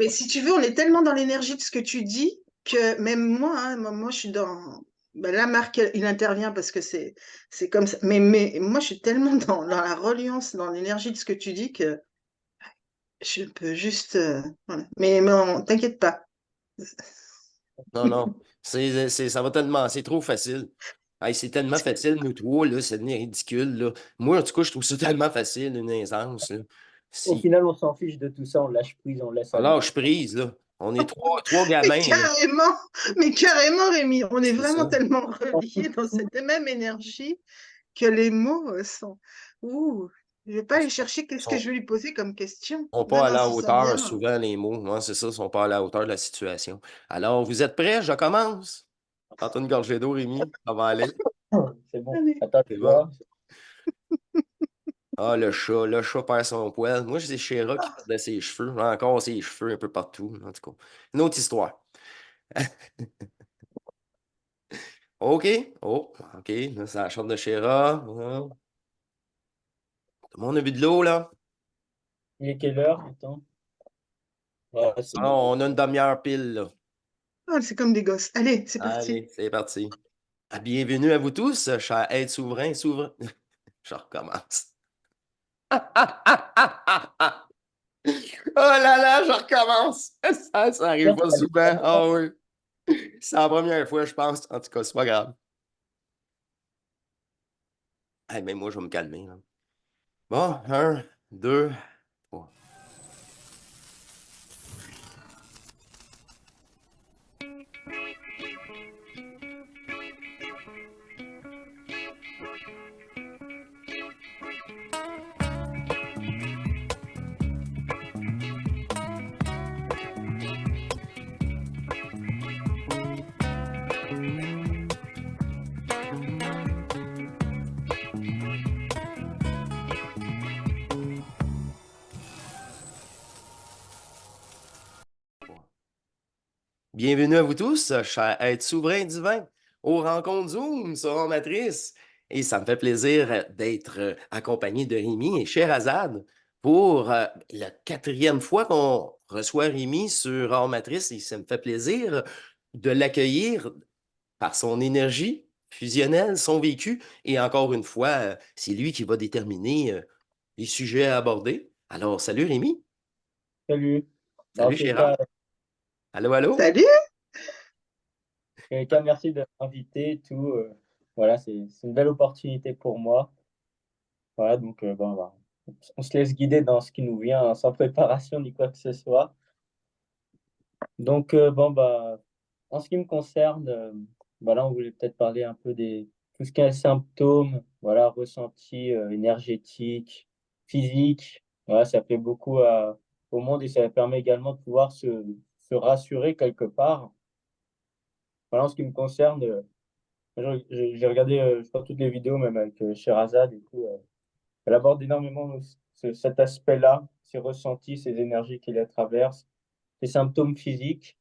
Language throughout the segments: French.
Mais si tu veux, on est tellement dans l'énergie de ce que tu dis que même moi, hein, moi, je suis dans. Ben là, Marc, il intervient parce que c'est comme ça. Mais moi, je suis tellement dans la reliance, dans l'énergie de ce que tu dis que je peux juste. Voilà. Mais non, t'inquiète pas. Non, non. Ça va tellement. C'est trop facile. Hey, c'est tellement facile, nous trois, là, ça devient ridicule, là. Moi, en tout cas, je trouve ça tellement facile, une aisance, là. Au Si. final, on s'en fiche de tout ça, on lâche prise, on laisse aller. Alors, je prise, là. On est trois Mais gamins, là. carrément, mais carrément, Rémi, on est C'est vraiment ça. tellement On reliés touche dans tout. cette même énergie que les mots sont. Ouh, je vais pas aller chercher qu'est-ce que Sont, je vais lui poser comme question. sont Non, pas à non, la si ça hauteur, vient. souvent, les mots. Moi, c'est ça, ils sont pas à la hauteur de la situation. Alors, vous êtes prêts? Je commence. Prends une gorgée d'eau, Rémi. Ça va aller. C'est bon. Allez. Attends, C'est tu bon. vois. Ah, le chat perd son poil. Moi, c'est Chéra qui perdait ses cheveux. Encore ses cheveux un peu partout, en tout cas. Une autre histoire. OK. Oh, OK. Là, c'est la chambre de Chéra. Tout le monde a bu de l'eau, là? Il est quelle heure? Attends. Ouais, c'est Ah, bon. on a une demi-heure pile, là. Oh, c'est comme des gosses. Allez, c'est parti. Allez, c'est parti. Ah, bienvenue à vous tous, chers êtres souverains. Je recommence. Oh là là, je recommence. Ça arrive pas souvent. Ah oui. C'est la première fois, je pense. En tout cas, c'est pas grave. Hey, mais moi, je vais me calmer, là. Bon, un, deux, trois. Bienvenue à vous tous, chers êtres souverains divins, aux rencontres Zoom sur Matrice. Et ça me fait plaisir d'être accompagné de Rémi et Sherazade pour la quatrième fois qu'on reçoit Rémi sur Hors Matrice. Et ça me fait plaisir de l'accueillir par son énergie fusionnelle, son vécu. Et encore une fois, c'est lui qui va déterminer les sujets à aborder. Alors, salut Rémi. Salut. Bah, en Salut tous les cas, Chéra. Allô, allô? Salut! merci de m'inviter et tout. Voilà, c'est une belle opportunité pour moi. Voilà, donc bon, bah, on se laisse guider dans ce qui nous vient, hein, sans préparation ni quoi que ce soit. Donc, bon, bah, en ce qui me concerne, voilà, on voulait peut-être parler un peu des tout ce qui est symptômes, voilà, ressentis énergétiques, physiques. Voilà, ça fait beaucoup au monde et ça permet également de pouvoir se rassurer quelque part. Voilà, en ce qui me concerne, j'ai regardé, je crois, toutes les vidéos, même avec Sherazade et tout. Elle aborde énormément cet aspect-là, ses ressentis, ses énergies qui la traversent, ses symptômes physiques.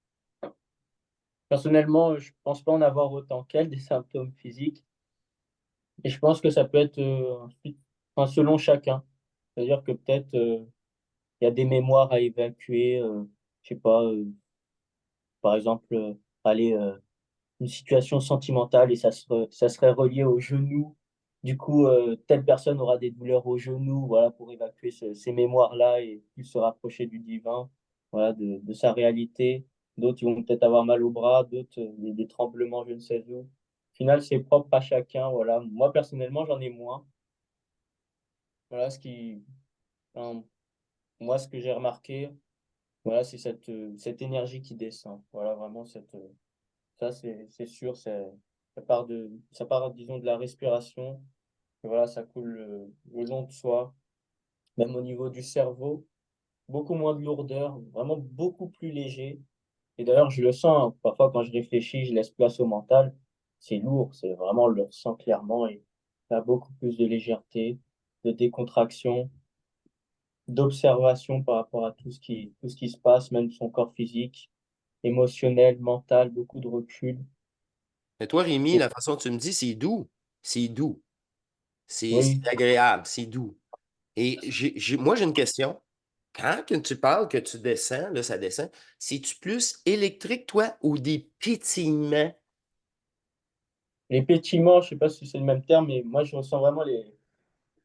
Personnellement, je pense pas en avoir autant qu'elle, des symptômes physiques. Et je pense que ça peut être enfin, selon chacun. C'est-à-dire que peut-être il y a des mémoires à évacuer, je sais pas, par exemple, aller une situation sentimentale et ça serait relié au genou. Du coup, telle personne aura des douleurs au genou, voilà, pour évacuer ces mémoires-là et plus se rapprocher du divin, voilà, de sa réalité. D'autres, ils vont peut-être avoir mal au bras, d'autres, des tremblements, je ne sais où. Au final, c'est propre à chacun, voilà. Moi, personnellement, j'en ai moins. Voilà, enfin, moi, ce que j'ai remarqué, voilà, c'est cette énergie qui descend. Voilà, vraiment, ça, c'est sûr, ça part, disons, de la respiration. Et voilà, ça coule le long de soi, même au niveau du cerveau. Beaucoup moins de lourdeur, vraiment beaucoup plus léger. Et d'ailleurs, je le sens, hein, parfois quand je réfléchis, je laisse place au mental. C'est lourd, c'est vraiment, on le ressent clairement et ça a beaucoup plus de légèreté, de décontraction, d'observation par rapport à tout ce qui se passe, même son corps physique, émotionnel, mental, beaucoup de recul. Mais toi, Rémi, Et la façon dont tu me dis, c'est doux. C'est doux. C'est oui, agréable. C'est doux. Et moi, j'ai une question. Quand que tu parles que tu descends, là, ça descend, c'est-tu plus électrique, toi, ou des pétillements? Les pétillements, je sais pas si c'est le même terme, mais moi, je ressens vraiment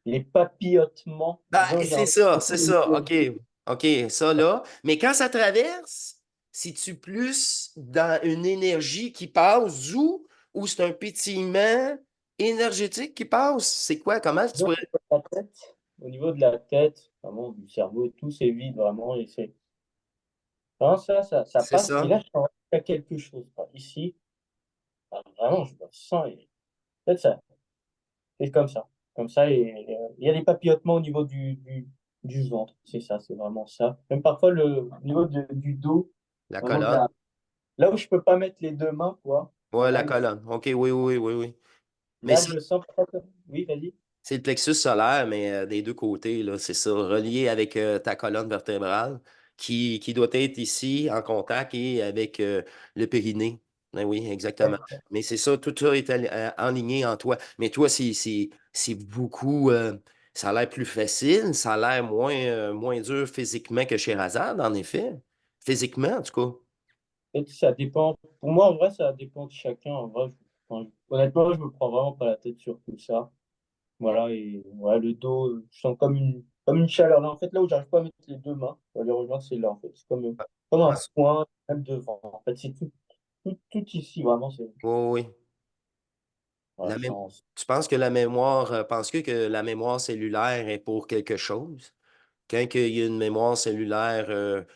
les papillotements. Ben, Disons, j'ai c'est un ça, truc c'est au ça. niveau OK. OK, ça là. Mais quand ça traverse, c'est-tu plus dans une énergie qui passe ou c'est un pétillement énergétique qui passe? C'est quoi? Comment tu de pourrais. la tête. Au niveau de la tête, vraiment, du cerveau, tout c'est vide, vraiment. Et c'est vraiment ça C'est passe. Et ça? là, je sens qu'il y a quelque chose. Quoi. Ici, vraiment, je le sens. Et peut-être ça, c'est comme ça. Comme ça, et il y a des papillotements au niveau du ventre. C'est ça, c'est vraiment ça. Même parfois, au niveau du dos, La vraiment colonne? là où je peux pas mettre les deux mains, quoi. Ouais, Voilà, la colonne. OK, oui, oui, oui, oui. Mais là, ça, je sens pas que- Oui, vas-y. c'est le plexus solaire, mais des deux côtés, là, c'est ça, relié avec ta colonne vertébrale qui doit être ici en contact et avec le périnée. Ben oui, exactement. Mais c'est ça, tout ça est enligné en toi. Mais toi, c'est beaucoup, ça a l'air plus facile, ça a l'air moins dur physiquement que chez Razad, en effet. Physiquement, en tout cas. Peut-être que ça dépend. Pour moi, en vrai, ça dépend de chacun. En vrai, honnêtement, je me prends vraiment pas la tête sur tout ça. Voilà, et ouais, le dos, je sens comme une chaleur. Là, en fait, là où j'arrive pas à mettre les deux mains, pour les rejoindre, c'est là, en fait. C'est comme un point, même devant. En fait, c'est tout ici, vraiment. Oui, oui, oui. Ouais, La je mém- sens. Tu penses que la mémoire, penses-tu que la mémoire cellulaire est pour quelque chose? Quand il y a une mémoire cellulaire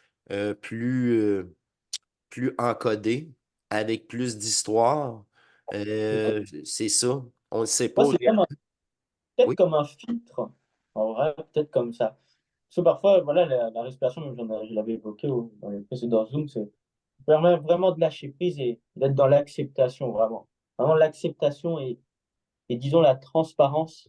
plus encodée, avec plus d'histoire, c'est ça. On ne sait Moi, pas. c'est peut-être Oui, comme un filtre. En vrai, peut-être comme ça. Parce que parfois, voilà, la respiration, même je l'avais évoqué dans les précédents Zooms, c'est permet vraiment de lâcher prise et d'être dans l'acceptation, vraiment. Vraiment l'acceptation et disons la transparence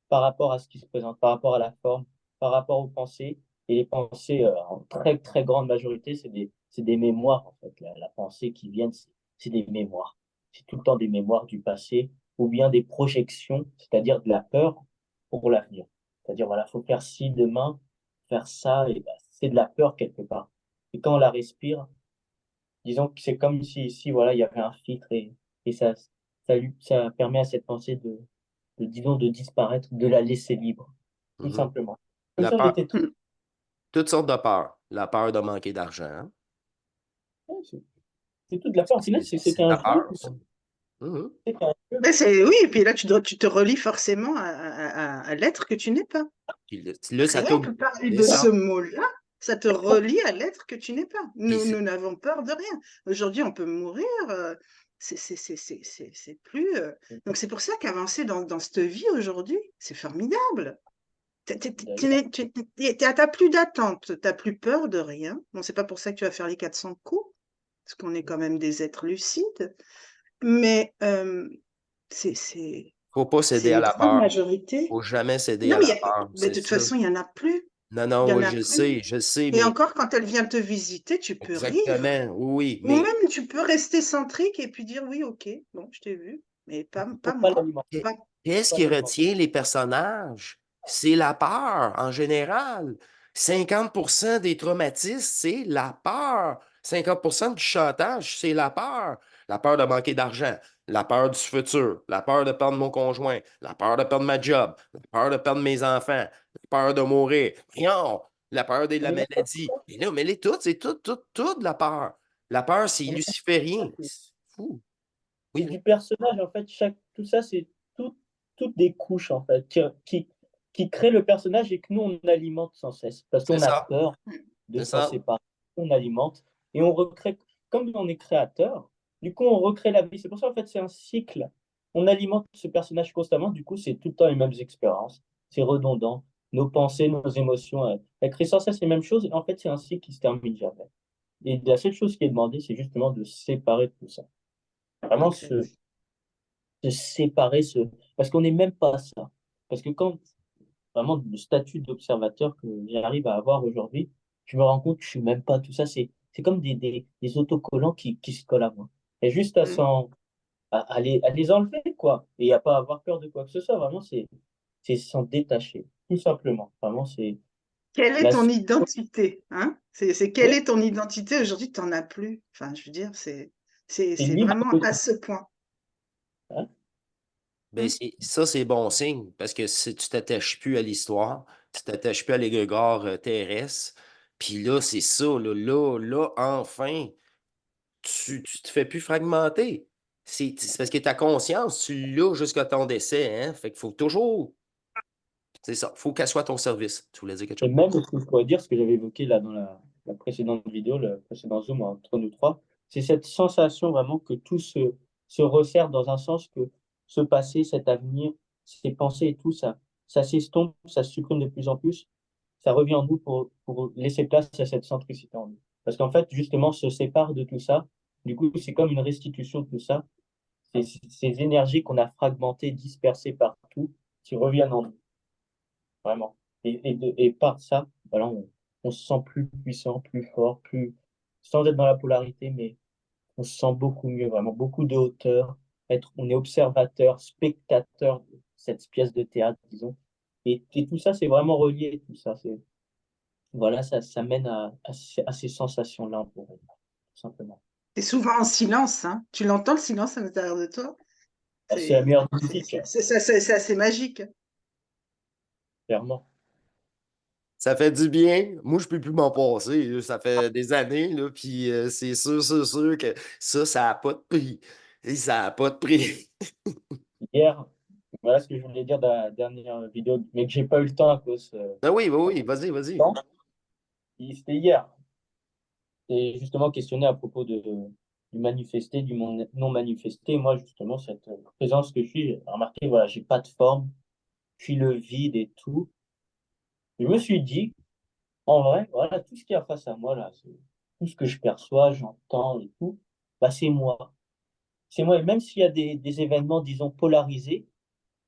par rapport à ce qui se présente, par rapport à la forme, par rapport aux pensées. Et les pensées, en très, très grande majorité, c'est des mémoires, en fait. La pensée qui vient, c'est des mémoires. C'est tout le temps des mémoires du passé ou bien des projections, c'est-à-dire de la peur pour l'avenir. C'est-à-dire, voilà, faut faire ci demain, faire ça, et bah, c'est de la peur quelque part. Et quand on la respire, disons que c'est comme si voilà, il y avait un filtre et ça permet à cette pensée disons, de disparaître, de la laisser libre, tout mhm. simplement. Comme La ça, peur, j'étais tout. toutes sortes de peurs. La peur de manquer d'argent, hein. Ouais, c'est toute la peur. Au final, C'est c'était de un la jeu, peur, tout ça. ça. Mhm. C'était un jeu. Mais oui, et puis là, tu te relis forcément à l'être que tu n'es pas. Puis là, ça Rien t'ouvre. que parler C'est de ce ça. mot-là, ça te relie à l'être que tu n'es pas. Puis Nous n'avons peur de rien. Aujourd'hui, on peut mourir. C'est plus. Donc, c'est pour ça qu'avancer dans cette vie aujourd'hui, c'est formidable. D'ailleurs, T'as plus d'attente, t'as plus peur de rien. Bon, c'est pas pour ça que tu vas faire les 400 coups, parce qu'on est quand même des êtres lucides. Mais c'est faut pas c'est céder à la l'écrasante peur. majorité. Faut jamais céder Non, à la peur, mais c'est de toute ça. façon, il y en a plus. Non, Il non, y en oui, a plus. je sais, Et mais encore, quand elle vient te visiter, tu peux rire. exactement, oui, oui, Ou mais même, tu peux rester centrique et puis dire oui, ok, bon, je t'ai vu, mais faut pas pas moi. l'alimenter. qu'est- Pas... qu'est-ce Pas qui l'alimenter. retient les personnages? C'est la peur en général. 50% des traumatismes, c'est la peur. 50% du chantage, c'est la peur. La peur de manquer d'argent, la peur du futur, la peur de perdre mon conjoint, la peur de perdre ma job, la peur de perdre mes enfants, la peur de mourir. Non, la peur de la On est maladie. Et là, mais les toutes, c'est tout de la peur. La peur, c'est on est luciférien. c'est C'est fou. c'est Oui, oui, du personnage, en fait. Tout ça, c'est tout, toutes des couches, en fait, qui créent le personnage et que nous, on alimente sans cesse. Parce c'est qu'on a ça. peur de C'est s'en ça. séparer. On alimente et on recrée. Comme on est créateur, du coup, on recrée la vie. C'est pour ça, en fait, c'est un cycle. On alimente ce personnage constamment. Du coup, c'est tout le temps les mêmes expériences. C'est redondant. Nos pensées, nos émotions, elles créent sans cesse les mêmes choses. Et en fait, c'est un cycle qui se termine jamais. Et la seule chose qui est demandée, c'est justement de se séparer de tout ça. Vraiment Exact. se séparer, parce qu'on n'est même pas ça. Parce que quand vraiment le statut d'observateur que j'arrive à avoir aujourd'hui, je me rends compte que je suis même pas tout ça. C'est comme des autocollants qui se collent à moi. Et juste à, Mm. s'en, à les enlever, quoi. Et à pas avoir peur de quoi que ce soit. Vraiment, c'est s'en détacher. Tout simplement. Vraiment, Quelle est La ton seule identité, hein? C'est quelle chose, est ton identité aujourd'hui? Tu n'en as plus. Enfin, je veux dire, c'est c'est libre vraiment de à ce point. hein. Ben, Mmh. ça, c'est bon signe, parce que si tu t'attaches plus à l'histoire, tu t'attaches plus à l'égregore terrestre, puis là, c'est ça, là, enfin, tu te fais plus fragmenter. C'est parce que ta conscience, tu l'as jusqu'à ton décès, hein? Fait qu'il faut toujours, c'est ça, faut qu'elle soit à ton service. Tu voulais dire quelque Et chose? même, ce que je pourrais dire, ce que j'avais évoqué là dans la précédente vidéo, le précédent Zoom entre nous trois, c'est cette sensation vraiment que tout se resserre dans un sens que ce passé, cet avenir, ces pensées et tout, ça s'estompe, ça se supprime de plus en plus, ça revient en nous pour laisser place à cette centricité en nous. Parce qu'en fait, justement, on se sépare de tout ça. Du coup, c'est comme une restitution de tout ça. Ces énergies qu'on a fragmentées, dispersées partout, qui reviennent en nous, vraiment. Et par ça, voilà, on se sent plus puissant, plus fort, plus, sans être dans la polarité, mais on se sent beaucoup mieux, vraiment, beaucoup de hauteur. On est observateur, spectateur de cette pièce de théâtre, disons. Et tout ça, c'est vraiment relié, tout ça. Voilà, ça mène à ces sensations-là, pour tout simplement. Tu souvent en silence, hein? Tu l'entends le silence à l'intérieur de toi? C'est la C'est meilleure musique, c'est assez magique. clairement. Ça fait du bien. Moi, je peux plus m'en passer, là. Ça fait des années, là, puis c'est sûr que ça a pas de prix. Et ça a pas de prix. Hier, voilà ce que je voulais dire dans la dernière vidéo, mais que j'ai pas eu le temps à cause Ah oui, oui, oui, vas-y, vas-y. temps. C'était hier. Et justement questionné à propos du manifesté, du non manifesté. Moi, justement, cette présence que je suis, j'ai remarqué, voilà, j'ai pas de forme, je suis le vide et tout. Je me suis dit, en vrai, voilà, tout ce qu'il y a face à moi, là, tout ce que je perçois, j'entends et tout, bah, c'est moi. C'est moi. Et même s'il y a des événements, disons, polarisés,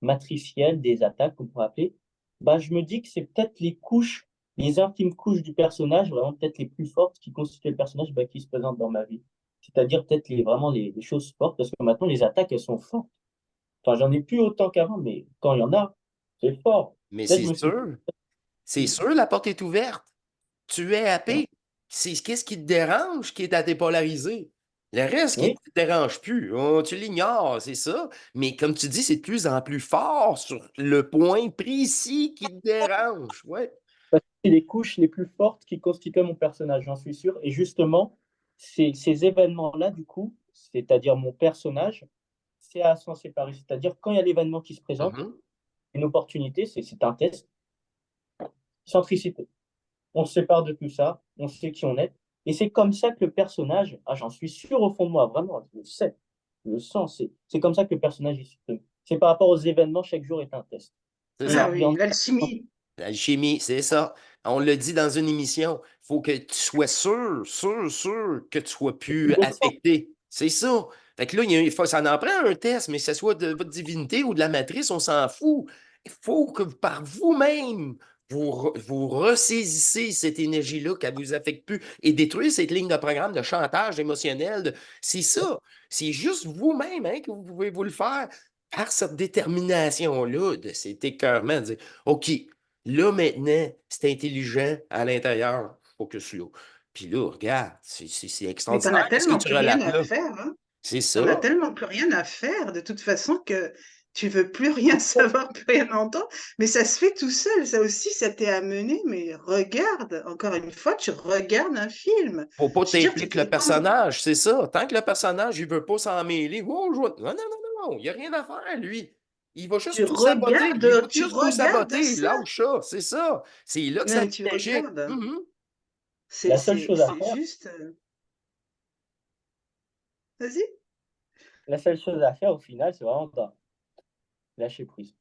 matriciels, des attaques, qu'on pourrait appeler, bah, je me dis que c'est peut-être les couches, les intimes couches du personnage, vraiment peut-être les plus fortes qui constituent le personnage bah, qui se présentent dans ma vie. C'est-à-dire peut-être vraiment les choses fortes, parce que maintenant les attaques, elles sont fortes. Enfin, j'en ai plus autant qu'avant, mais quand il y en a, c'est fort. Mais Peut-être je me suis c'est dit, sûr, la porte est ouverte. Tu es hein, happé. C'est qu'est-ce qui te dérange qui est à dépolariser. Le reste qui ne oui, te dérange plus, tu l'ignores, c'est ça. Mais comme tu dis, c'est de plus en plus fort sur le point précis qui te dérange. Ouais. parce que c'est les couches les plus fortes qui constituent mon personnage, j'en suis sûr. Et justement, ces événements-là, du coup, c'est-à-dire mon personnage, c'est à s'en séparer. C'est-à-dire quand il y a l'événement qui se présente, Mhm. une opportunité, c'est un test. Centricité. On se sépare de tout ça, on sait qui on est. Et c'est comme ça que le personnage, ah, j'en suis sûr au fond de moi, vraiment, je le sais, je le sens, c'est comme ça que le personnage est supprimé. C'est par rapport aux événements, chaque jour est un test. C'est Et Ah ça. puis, oui, l'alchimie. L'alchimie, c'est ça. On l'a dit dans une émission. Il faut que tu sois sûr que tu sois plus affecté. C'est ça. Fait que là, ça en prend un test, mais que ce soit de votre divinité ou de la matrice, on s'en fout. Il faut que par vous-même, vous ressaisissez cette énergie-là qu'elle ne vous affecte plus et détruire cette ligne de programme de chantage émotionnel. C'est ça. C'est juste vous-même hein, que vous pouvez vous le faire par cette détermination-là de cet écœurement. De dire, OK, là, maintenant, c'est intelligent à l'intérieur. Faut que ce soit. Puis là, regarde, c'est Mais t'en extraordinaire. as Qu'est-ce que tellement tu plus rien relates à là? faire, hein. C'est T'en as ça. tellement plus rien à faire de toute façon que tu veux plus rien savoir, plus rien entendre. Mais ça se fait tout seul. Ça aussi, ça t'est amené. Mais regarde, encore une fois, tu regardes un film. Faut pas Je veux dire, tu t'impliquer le détends. personnage, c'est ça. Tant que le personnage, il veut pas s'en mêler, oh, non, non, non, non, non, il n'y a rien à faire, lui. Il va juste tout saboter. Il va Tu juste tout regardes saboter. ça. Lâche ça, c'est ça. C'est là que Non, ça mais devient tu magique. regardes. Mhm. la seule chose à C'est faire, juste. Vas-y. la seule chose à faire au final, c'est vraiment de lâcher prise.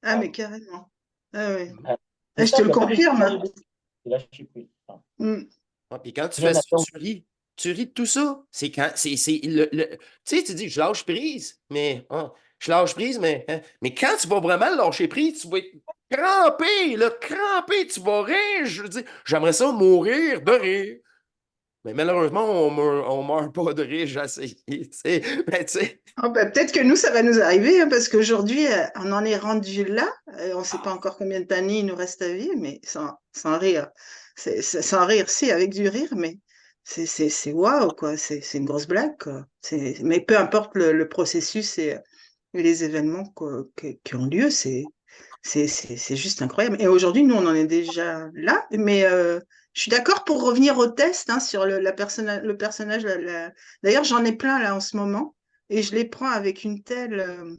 Ah, mais Vraiment. carrément. Ah ouais. Mhm. Ah, Ah, c'est je te ça, il le n'y a pas besoin de confirme. parler beaucoup, c'est lâcher prise. Enfin, Mm. Ah, puis quand tu fais rien à ça, faire. tu ris. Tu ris de tout ça. C'est quand. Tu sais, tu dis, je lâche prise, mais. Je lâche prise, mais quand tu vas vraiment lâcher prise, tu vas être crampé, là, crampé, tu vas rire. Je veux dire, j'aimerais ça mourir de rire. Mais malheureusement, on meurt pas de rire, j'ai essayé. Tu sais. Mais tu sais, Ah ben, peut-être que nous, ça va nous arriver, hein, parce qu'aujourd'hui, on en est rendu là. On ne sait pas encore combien d'années il nous reste à vivre, mais sans rire. Sans rire, si, avec du rire, mais c'est waouh, quoi. C'est une grosse blague, quoi. Mais peu importe le processus et les événements qui ont lieu, c'est juste incroyable. Et aujourd'hui, nous, on en est déjà là, mais je suis d'accord pour revenir au test, hein, sur le personnage. D'ailleurs, j'en ai plein là en ce moment. Et je les prends avec une telle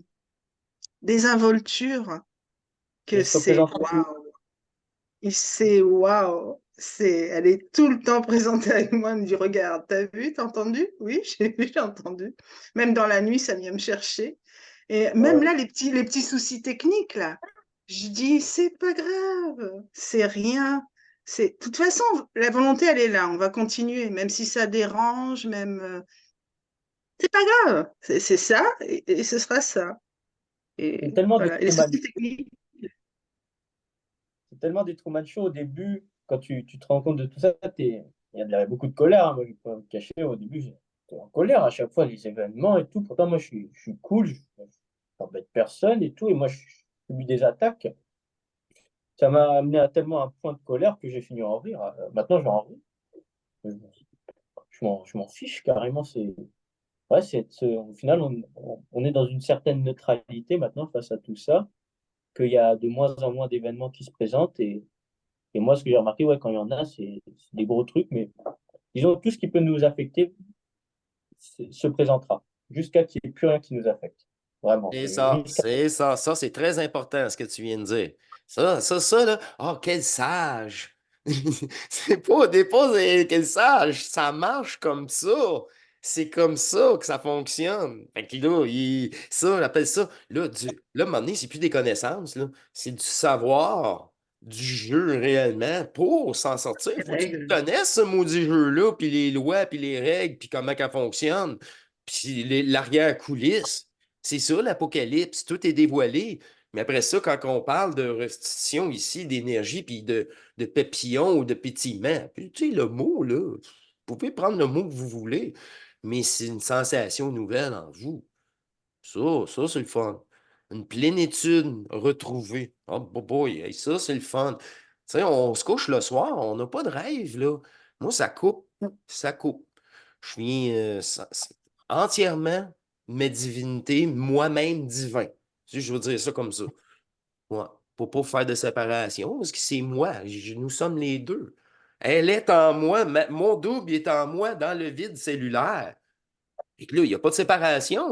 désinvolture Et que se c'est représenter. waouh. C'est waouh. Elle est tout le temps présente avec moi. Elle me dit, regarde, t'as vu, t'as entendu? Oui, j'ai vu, j'ai entendu. Même dans la nuit, ça vient me chercher. Et même Ouais. là, les petits soucis techniques, là, je dis, c'est pas grave, c'est rien. De toute façon, la volonté, elle est là. On va continuer, même si ça dérange, même. C'est pas grave. C'est ça, et ce sera ça. C'est Et tellement des voilà. Et les Truman, soucis techniques, c'est tellement des Truman Show au début, quand tu te rends compte de tout ça, il y a beaucoup de colère, hein. Moi, je ne vais pas me cacher, au début, j'étais en colère à chaque fois, les événements et tout. Pourtant, moi, je suis cool, je n'embête personne et tout, et moi, je subis des attaques. Ça m'a amené à tellement un point de colère que j'ai fini en rire. Maintenant, j'en ris. Je, je m'en fiche carrément. Ouais, au final, on est dans une certaine neutralité maintenant face à tout ça, qu'il y a de moins en moins d'événements qui se présentent. Et moi, ce que j'ai remarqué, ouais, quand il y en a, c'est des gros trucs, mais disons, tout ce qui peut nous affecter se présentera, jusqu'à qu'il n'y ait plus rien qui nous affecte. Vraiment. c'est ça, c'est ça. Ça, c'est très important ce que tu viens de dire. Ça, là, oh, quel sage! C'est pas quel sage, ça marche comme ça. C'est comme ça que ça fonctionne. Fait que là, ça, on appelle ça, là, à un moment donné, c'est plus des connaissances, là. C'est du savoir du jeu réellement pour s'en sortir. les Faut que tu règles. connaisses ce maudit jeu-là, puis les lois, puis les règles, puis comment ça fonctionne, puis l'arrière-coulisse. C'est ça, l'apocalypse, tout est dévoilé. Mais après ça, quand on parle de restitution ici, d'énergie, puis de papillons ou de pétillement, puis, tu sais, le mot, là, vous pouvez prendre le mot que vous voulez, mais c'est une sensation nouvelle en vous. Ça, c'est le fun. Une plénitude retrouvée. Oh, boy, hey, ça, c'est le fun. Tu sais, on se couche le soir, on n'a pas de rêve, là. Moi, ça coupe, ça coupe. Je suis entièrement ma divinité, moi-même divin. Si je veux dire ça comme ça. Ouais. Pour pas faire de séparation, parce que c'est moi. Nous sommes les deux. Elle est en moi, mon double est en moi dans le vide cellulaire. Et que là, il n'y a pas de séparation.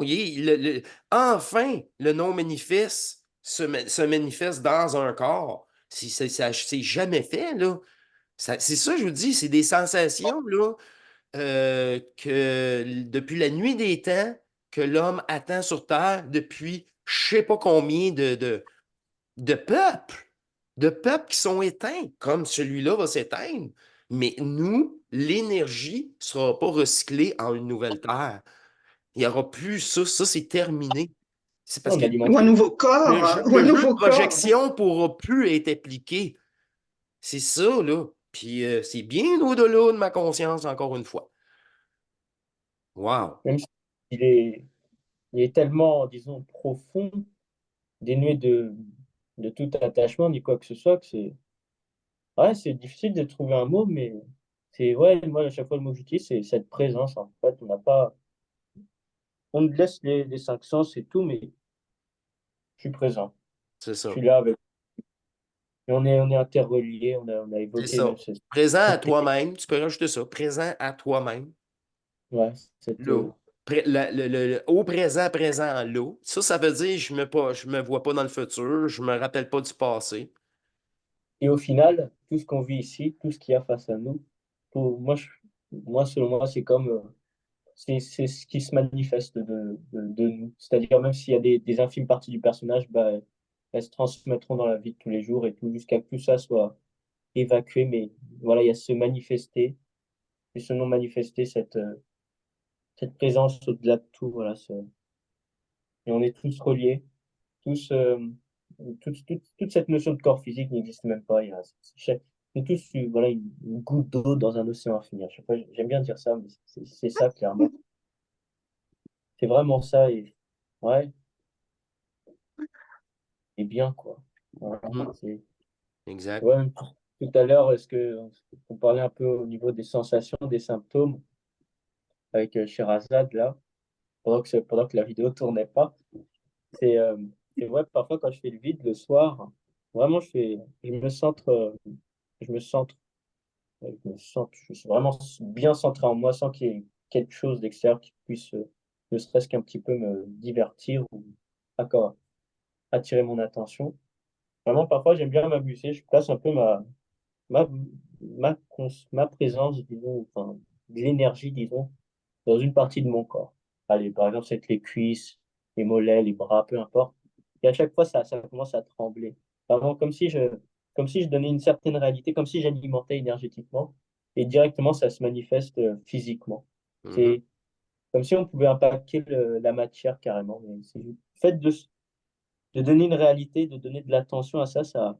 Enfin, le non-manifeste se manifeste dans un corps. C'est jamais fait, là. C'est ça, je vous dis, c'est des sensations, là, que depuis la nuit des temps, que l'homme attend sur Terre depuis je sais pas combien de peuples, de peuples qui sont éteints, comme celui-là va s'éteindre. Mais nous, l'énergie ne sera pas recyclée en une nouvelle Terre. Il n'y aura plus ça. Ça, c'est terminé. C'est parce on que alimente. Ou un nouveau corps, ou un le jeu de nouveau corps. projection ne pourra plus être appliqué. C'est ça, là. Puis c'est bien au-delà de ma conscience, encore une fois. Wow. Même il est tellement, disons, profond, dénué de tout attachement ni quoi que ce soit, que c'est difficile de trouver un mot, mais ouais, moi, à chaque fois, le mot que j'utilise, c'est cette présence, en fait. On laisse les cinq sens et tout, mais je suis présent. C'est Je ça. suis là avec. Et on est interreliés, on a C'est évoqué ça. même Présent à toi-même. Tu peux rajouter ça. Présent à toi-même. ouais, cette, Là. Au présent, présent, là. Ça veut dire je me vois pas dans le futur, je me rappelle pas du passé. et au final, tout ce qu'on vit ici, tout ce qu'il y a face à nous, moi, selon moi, c'est comme, c'est ce qui se manifeste de nous. C'est-à-dire, même s'il y a des infimes parties du personnage, bah, elles se transmettront dans la vie de tous les jours et tout, jusqu'à que tout ça soit évacué. Mais voilà, il y a ce manifester, et ce non manifester, cette présence au-delà de tout. Voilà, et on est tous reliés, tous, toute cette notion de corps physique n'existe même pas. est tous voilà, une goutte d'eau dans un océan infini. À chaque fois, j'aime bien dire ça, mais c'est ça, clairement. C'est vraiment ça. Et ouais, et bien, quoi. Voilà, Mhm. c'est... Exact. Ouais, tout à l'heure, est-ce que on parlait un peu au niveau des sensations, des symptômes avec Sherazade, là, pendant que la vidéo tournait pas. C'est vrai, parfois quand je fais le vide le soir, vraiment, je me centre, je suis vraiment bien centré en moi sans qu'il y ait quelque chose d'extérieur qui puisse, ne serait-ce qu'un petit peu me divertir ou encore attirer mon attention. Vraiment, parfois, j'aime bien m'amuser, je place un peu ma, ma présence, disons, enfin, de l'énergie, disons, dans une partie de mon corps. Allez, par exemple, c'est les cuisses, les mollets, les bras, peu importe. Et à chaque fois, ça commence à trembler. Vraiment, comme si je donnais une certaine réalité, comme si j'alimentais énergétiquement. Et directement, ça se manifeste physiquement. Mhm. C'est comme si on pouvait impacter la matière carrément. Mais c'est le fait de donner une réalité, de donner de l'attention à ça, ça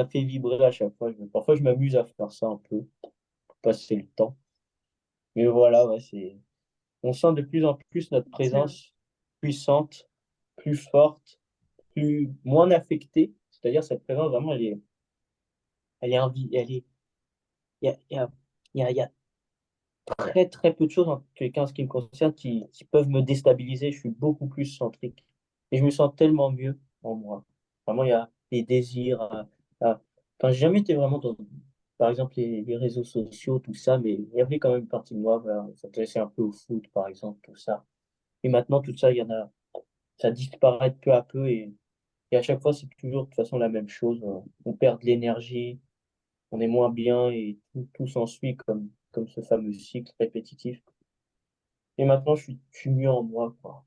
fait vibrer à chaque fois. Parfois, je m'amuse à faire ça un peu pour passer le temps. Mais voilà, ouais, on sent de plus en plus notre C'est- présence puissante, plus forte, moins affectée. C'est-à-dire cette présence, vraiment, elle est il y a, il y a, il y a très, très peu de choses, en tous les cas, en ce qui me concerne, qui peuvent me déstabiliser. Je suis beaucoup plus centrique. Et je me sens tellement mieux en moi. Vraiment, il y a des désirs. Enfin, j'ai jamais été vraiment dans, par exemple, les réseaux sociaux, tout ça, mais il y avait quand même une partie de moi, voilà, ça s'intéressait un peu au foot, par exemple, tout ça. Et maintenant, tout ça, il y en a, ça disparaît peu à peu et à chaque fois, c'est toujours de toute façon la même chose. On perd de l'énergie, on est moins bien et tout s'ensuit comme ce fameux cycle répétitif. Et maintenant, je suis mieux en moi, quoi.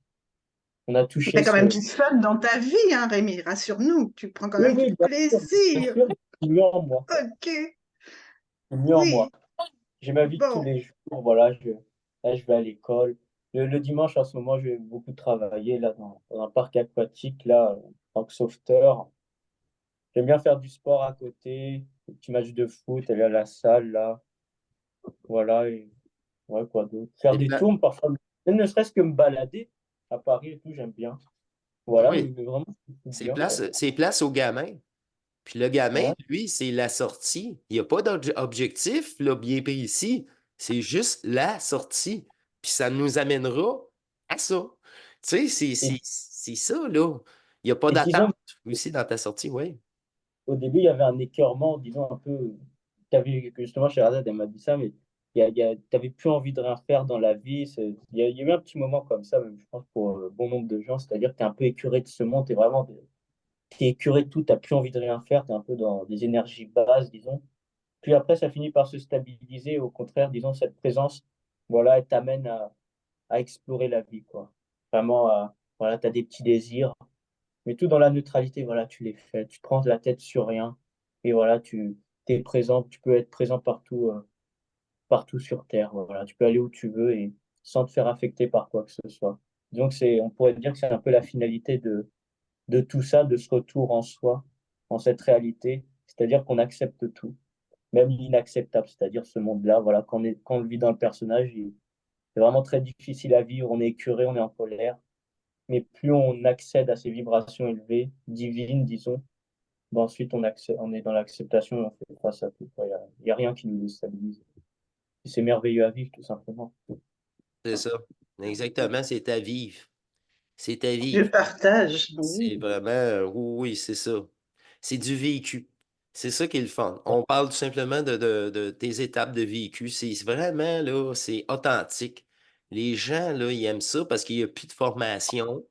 On a Tu touché as quand même ce... du fun dans ta vie, hein, Rémi, rassure-nous. Tu prends quand Oui, même oui, du bien plaisir. sûr, je suis mieux en moi. Ok, Je suis mieux en moi. oui, J'ai ma vie de tous bon. les jours, voilà, là, je vais à l'école. Le dimanche, en ce moment, je vais beaucoup travailler là, dans un parc aquatique, là, en tant que sauveteur. J'aime bien faire du sport à côté, des petits matchs de foot, aller à la salle, là. Voilà, et ouais, quoi d'autre. Faire C'est des pla- tours, parfois, même ne serait-ce que me balader à Paris et tout, j'aime bien. Voilà, Oui, mais vraiment, c'est bien, quoi. c'est place au gamin. Puis le gamin, Ouais. lui, c'est la sortie. Il n'y a pas d'objectif là, bien précis. C'est juste la sortie. Puis ça nous amènera à ça. Tu sais, Et, c'est ça, là. Il n'y a pas et disons, d'attente aussi dans ta sortie, oui. au début, il y avait un écœurement, disons, un peu. Que justement, Sherazade, elle m'a dit ça, mais t'avais plus envie de rien faire dans la vie. Il y a eu un petit moment comme ça, même, je pense, pour bon nombre de gens. C'est-à-dire que tu es un peu écœuré de ce monde, t'es écœuré de tout, tu plus envie de rien faire, tu es un peu dans des énergies basses, disons. Puis après, ça finit par se stabiliser. Au contraire, disons, cette présence, voilà, elle t'amène à explorer la vie, quoi. Vraiment, voilà, tu as des petits désirs, mais tout dans la neutralité, voilà, tu les fais. Tu te prends la tête sur rien. Et voilà, tu es présent, tu peux être présent partout, partout sur Terre. Voilà, tu peux aller où tu veux et sans te faire affecter par quoi que ce soit. Donc, on pourrait dire que c'est un peu la finalité de tout ça, de ce retour en soi, en cette réalité. C'est-à-dire qu'on accepte tout, même l'inacceptable, c'est-à-dire ce monde-là. Voilà, quand on le vit dans le personnage, c'est vraiment très difficile à vivre. On est écœuré, on est en colère. Mais plus on accède à ces vibrations élevées, divines, disons, ben ensuite on est dans l'acceptation et on fait face à tout, quoi. Il y a rien qui nous déstabilise. Et c'est merveilleux à vivre, tout simplement. C'est ça. Exactement, c'est à vivre. C'est à Je vivre. partage, C'est oui. vraiment, oui, oui, c'est ça. C'est du vécu. C'est ça qui est le fun. On parle tout simplement de tes étapes de vécu. C'est vraiment, là, c'est authentique. Les gens, là, ils aiment ça parce qu'il n'y a plus de formation.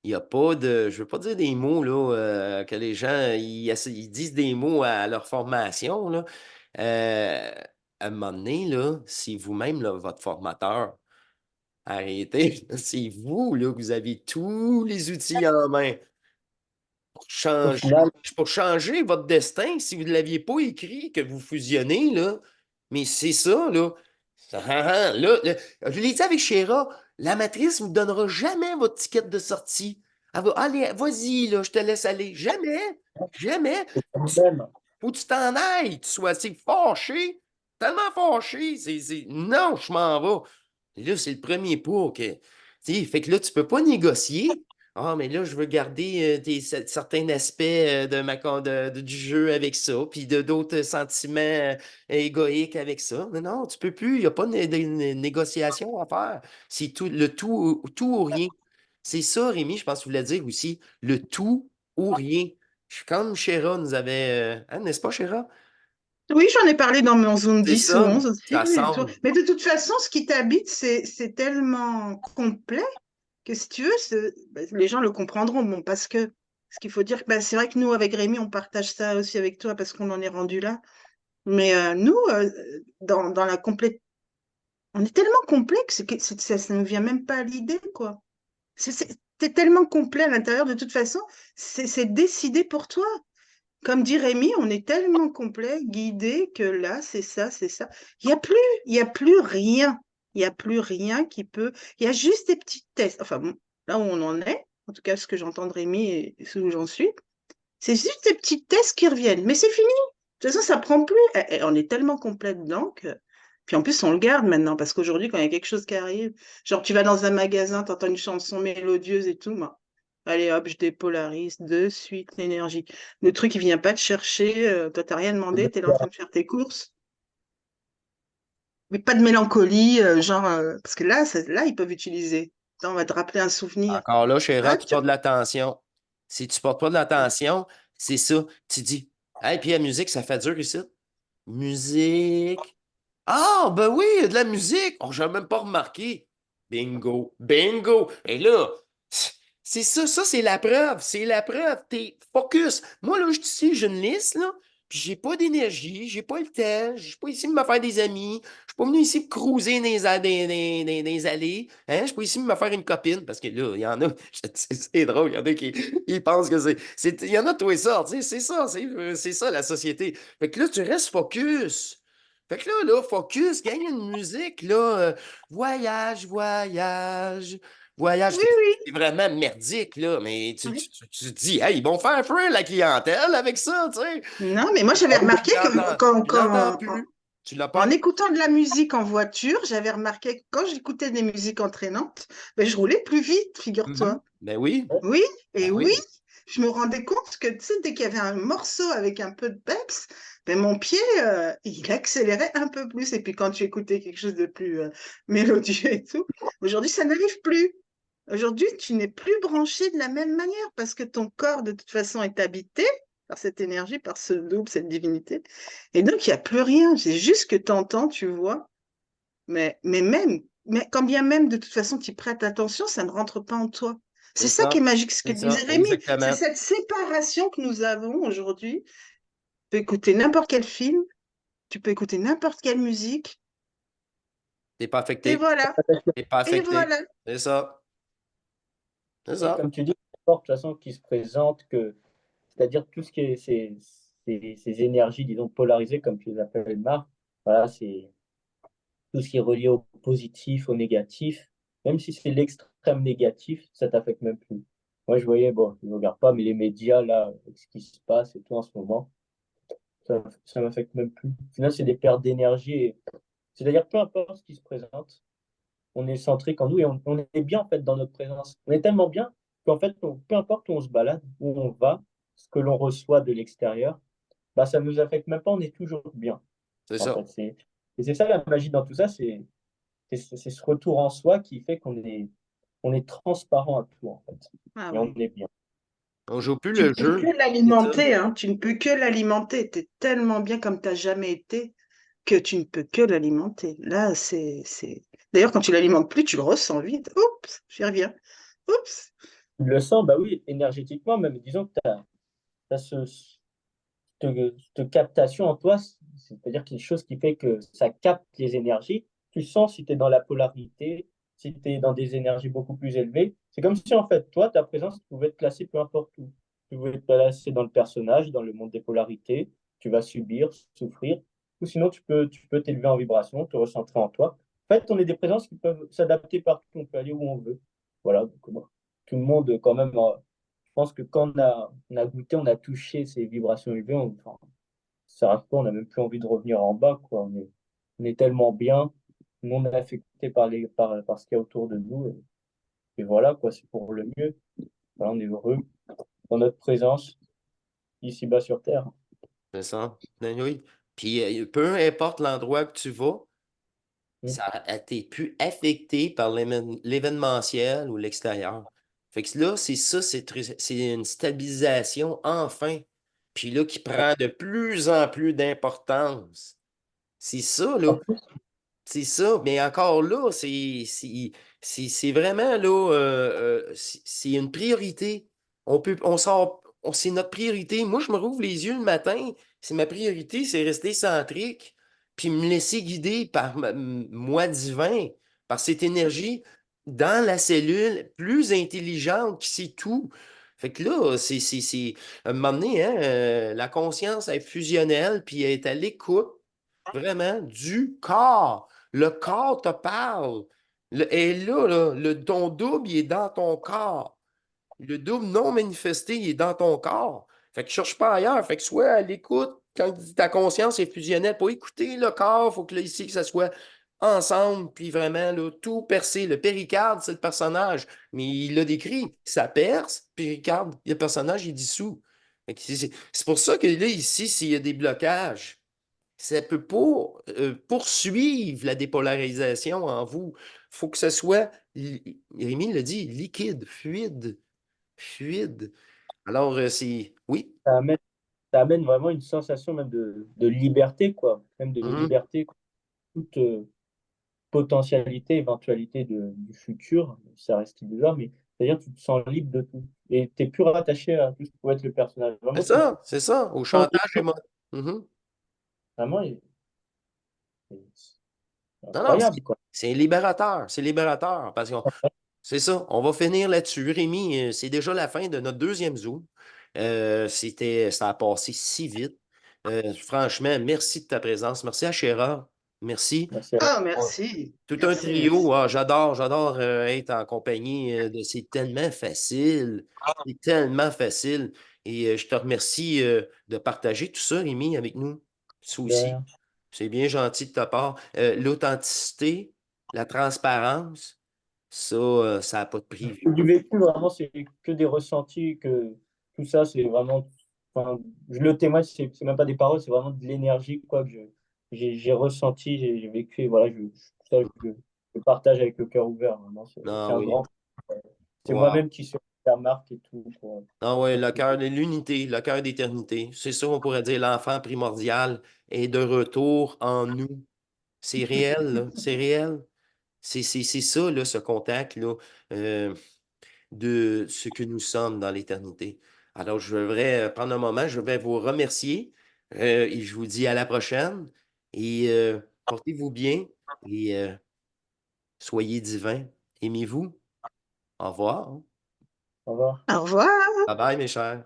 Il n'y a pas de, je veux pas dire des mots, là, que les gens, ils disent des mots à leur formation, là. Euh, à un moment donné, là, c'est vous-même, là, votre formateur. Arrêtez. C'est vous, là, que vous avez tous les outils en main Au changer, final, pour changer votre destin si vous ne l'aviez pas écrit, que vous fusionnez, là. Mais c'est ça, là. Là, je l'ai dit avec Chéra, la matrice ne vous donnera jamais votre ticket de sortie. Elle va, allez, vas-y, là, je te laisse aller. Jamais, jamais. c'est comme même. Faut que tu t'en ailles, tu sois assez fâché, tellement fâché. Non, je m'en vais. Et là, c'est le premier pas. Fait que là, tu peux pas négocier. Ah, mais là, je veux garder certains aspects du jeu avec ça, puis d'autres sentiments égoïques avec ça. Mais non, tu peux plus. Il n'y a pas de négociation à faire. C'est tout ou rien. C'est ça, Rémi, je pense que tu voulais dire aussi. Le tout ou rien. Je suis comme Chéra nous avait. Hein, n'est-ce pas, Chéra? Oui, j'en ai parlé dans mon Zoom C'est 10 ou ça. 11 aussi. Ça Oui, semble. mais de toute façon, ce qui t'habite, c'est tellement complet que si tu veux, les gens le comprendront. Bon, parce que ce qu'il faut dire, c'est vrai que nous, avec Rémi, on partage ça aussi avec toi parce qu'on en est rendu là. Mais nous, dans la complète, on est tellement complexe que ça ne vient même pas à l'idée, quoi. T'es tellement complet à l'intérieur, de toute façon, c'est décidé pour toi. Comme dit Rémi, on est tellement complet, guidé, que là, c'est ça, c'est ça. Il n'y a plus, il y a plus rien. Il n'y a plus rien qui peut. Il y a juste des petits tests. Enfin, bon, là où on en est, en tout cas, ce que j'entends de Rémi et ce où j'en suis, c'est juste des petits tests qui reviennent. Mais c'est fini. De toute façon, ça prend plus. Et on est tellement complet dedans que. Puis en plus, on le garde maintenant, parce qu'aujourd'hui, quand il y a quelque chose qui arrive, genre tu vas dans un magasin, tu entends une chanson mélodieuse et tout, ben, allez hop, je dépolarise de suite l'énergie. Le truc, il vient pas te chercher, toi, t'as rien demandé, tu es là en train de faire tes courses. Mais pas de mélancolie, parce que là, ils peuvent utiliser. Attends, on va te rappeler un souvenir. Encore là, Chéra, Ah, tu portes de l'attention. Si tu portes pas de l'attention, c'est ça. Tu dis, hey, puis la musique, ça fait dur ici. Musique. Ah, ben oui, il y a de la musique. Oh, j'ai même pas remarqué. Bingo, bingo. Et là, c'est ça, c'est la preuve. C'est la preuve. T'es focus. Moi, là, je suis ici, j'ai une liste, là, puis j'ai pas d'énergie, j'ai pas le temps, je suis pas ici de me faire des amis, je suis pas venu ici pour cruiser dans les allées, hein, je suis pas ici de me faire une copine, parce que là, il y en a, c'est drôle, il y en a qui ils pensent que il y en a de tous les sortes, tu sais, c'est ça la société. Fait que là, tu restes focus. Fait que là, focus, gagne une musique, là, voyage, voyage, voyage. oui, oui. C'est vraiment merdique, là, mais Oui. tu te dis, hey, ils vont faire fuir la clientèle avec ça, tu sais. Non, mais moi, j'avais Oh, remarqué que tu l'entends plus. Tu l'as pas en entendu. écoutant de la musique en voiture, j'avais remarqué que quand j'écoutais des musiques entraînantes, je roulais plus vite, Mhm. figure-toi. Ben oui, Oui, et ben oui, oui. je me rendais compte que, tu sais, dès qu'il y avait un morceau avec un peu de peps, mon pied, il accélérait un peu plus. Et puis quand tu écoutais quelque chose de plus mélodieux et tout, aujourd'hui, ça n'arrive plus. Aujourd'hui, tu n'es plus branché de la même manière parce que ton corps, de toute façon, est habité par cette énergie, par ce double, cette divinité. Et donc, il n'y a plus rien. C'est juste que tu entends, tu vois. Mais quand bien même, de toute façon, tu y prêtes attention, ça ne rentre pas en toi. C'est C'est ça qui est ça. magique, ce que C'est disait ça, Rémi. C'est exactement. cette séparation que nous avons aujourd'hui. Tu peux écouter n'importe quel film, tu peux écouter n'importe quelle musique, T'es pas et affecté. voilà, T'es pas et affecté. voilà. C'est ça. C'est Et ça. comme tu dis, de toute façon, qui se présente, c'est-à-dire tout ce qui est ces énergies, disons, polarisées, comme tu les appelles, Marc, voilà, c'est tout ce qui est relié au positif, au négatif, même si c'est l'extrême négatif, ça t'affecte même plus. Moi, je voyais, bon, je ne regarde pas, mais les médias, là, avec ce qui se passe et tout en ce moment, ça m'affecte même plus. Au final, c'est des pertes d'énergie. C'est-à-dire, peu importe ce qui se présente, on est centrique en nous et on est bien, en fait, dans notre présence. On est tellement bien qu'en fait, peu importe où on se balade, où on va, ce que l'on reçoit de l'extérieur, bah, ça ne nous affecte même pas, on est toujours bien. C'est En ça. fait, et c'est ça la magie dans tout ça, c'est ce retour en soi qui fait on est transparent à tout, en fait. Ah Et on oui. est bien. On joue plus Tu le ne peux jeu. que C'est ça. l'alimenter, hein. Tu ne peux que l'alimenter. Tu es tellement bien comme tu n'as jamais été que tu ne peux que l'alimenter. Là, c'est. D'ailleurs, quand tu l'alimentes plus, tu le ressens vite. Oups, j'y reviens. Oups. Tu le sens, bah oui, énergétiquement, même disons que tu as cette captation en toi, c'est-à-dire quelque chose qui fait que ça capte les énergies. Tu sens si tu es dans la polarité, si tu es dans des énergies beaucoup plus élevées. C'est comme si, en fait, toi, ta présence pouvait te placer peu importe où. Tu pouvais te placer dans le personnage, dans le monde des polarités, tu vas subir, souffrir, ou sinon tu peux t'élever en vibration, te recentrer en toi. En fait, on est des présences qui peuvent s'adapter partout, on peut aller où on veut. Voilà, donc, bon, tout le monde, quand même, je pense que quand on a goûté, on a touché ces vibrations élevées, enfin, s'arrête pas, on n'a même plus envie de revenir en bas, quoi. On est tellement bien, non affecté par ce qu'il y a autour de nous. Et voilà, quoi, c'est pour le mieux. Voilà, on est heureux dans notre présence, ici-bas sur Terre. C'est ça. Ben oui. Puis peu importe l'endroit que tu vas, Mm. ça t'es plus affecté par l'événementiel ou l'extérieur. Fait que là, c'est ça, c'est une stabilisation enfin. Puis là, qui prend de plus en plus d'importance. C'est ça, là. En plus, C'est ça, mais encore là, c'est vraiment là, c'est une priorité. On sort, c'est notre priorité. Moi, je me rouvre les yeux le matin, c'est ma priorité, c'est rester centrique, puis me laisser guider par moi divin, par cette énergie dans la cellule plus intelligente qui sait tout. Fait que là, à un moment donné, hein, la conscience est fusionnelle, puis elle est à l'écoute vraiment du corps. Le corps te parle. Et là, ton double, il est dans ton corps. Le double non manifesté, il est dans ton corps. Fait que cherche pas ailleurs. Fait que sois à l'écoute quand ta conscience est fusionnelle. Pour écouter le corps, il faut que là, ici, que ça soit ensemble, puis vraiment, là, tout percé. Le péricarde, c'est le personnage. Mais il l'a décrit. Ça perce, péricarde, le personnage est dissous. Fait que c'est pour ça que là, ici, s'il y a des blocages, ça ne peut pas poursuivre la dépolarisation en vous. Il faut que ce soit, Rémi l'a dit, liquide, fluide, fluide. Alors, c'est, oui, ça amène, ça amène vraiment une sensation même de liberté, quoi. Même de mhm, liberté, quoi. Toute potentialité, éventualité du futur, ça reste illusoire, mais c'est-à-dire que tu te sens libre de tout. Et tu n'es plus rattaché à tout ce qui peut être le personnage. Vraiment, tu c'est ça, au sens chantage émotionnel. vraiment, c'est Non, non, incroyable, quoi. c'est libérateur, parce que c'est ça, on va finir là-dessus. Rémi, c'est déjà la fin de notre deuxième Zoom. Ça a passé si vite. Franchement, merci de ta présence. Merci à Chéra. Merci. Merci à Ah, Ouais. merci. Tout un Merci, trio. merci. Ah, j'adore être en compagnie de c'est tellement facile. C'est tellement facile. Et je te remercie de partager tout ça, Rémi, avec nous. Ça de aussi. rien. C'est bien gentil de ta part. L'authenticité, la transparence, ça n'a pas de prix. Du vécu, vraiment, c'est que des ressentis, que tout ça, c'est vraiment. Enfin, je le témoigne, c'est même pas des paroles, c'est vraiment de l'énergie, quoi, que j'ai ressenti, j'ai vécu, et voilà, tout ça, je partage avec le cœur ouvert, vraiment, c'est Ah un oui. grand. C'est Wow. moi-même qui suis la marque et tout, Ah ouais, pour le tout. cœur de l'unité, le cœur d'éternité. C'est ça, on pourrait dire l'enfant primordial est de retour en nous. C'est réel, là. C'est réel. C'est ça, là, ce contact-là, euh, de ce que nous sommes dans l'éternité. Alors, je voudrais prendre un moment, je vais vous remercier et je vous dis à la prochaine et portez-vous bien et soyez divins. Aimez-vous. Au revoir. Au revoir. Au revoir. Bye bye, mes chers.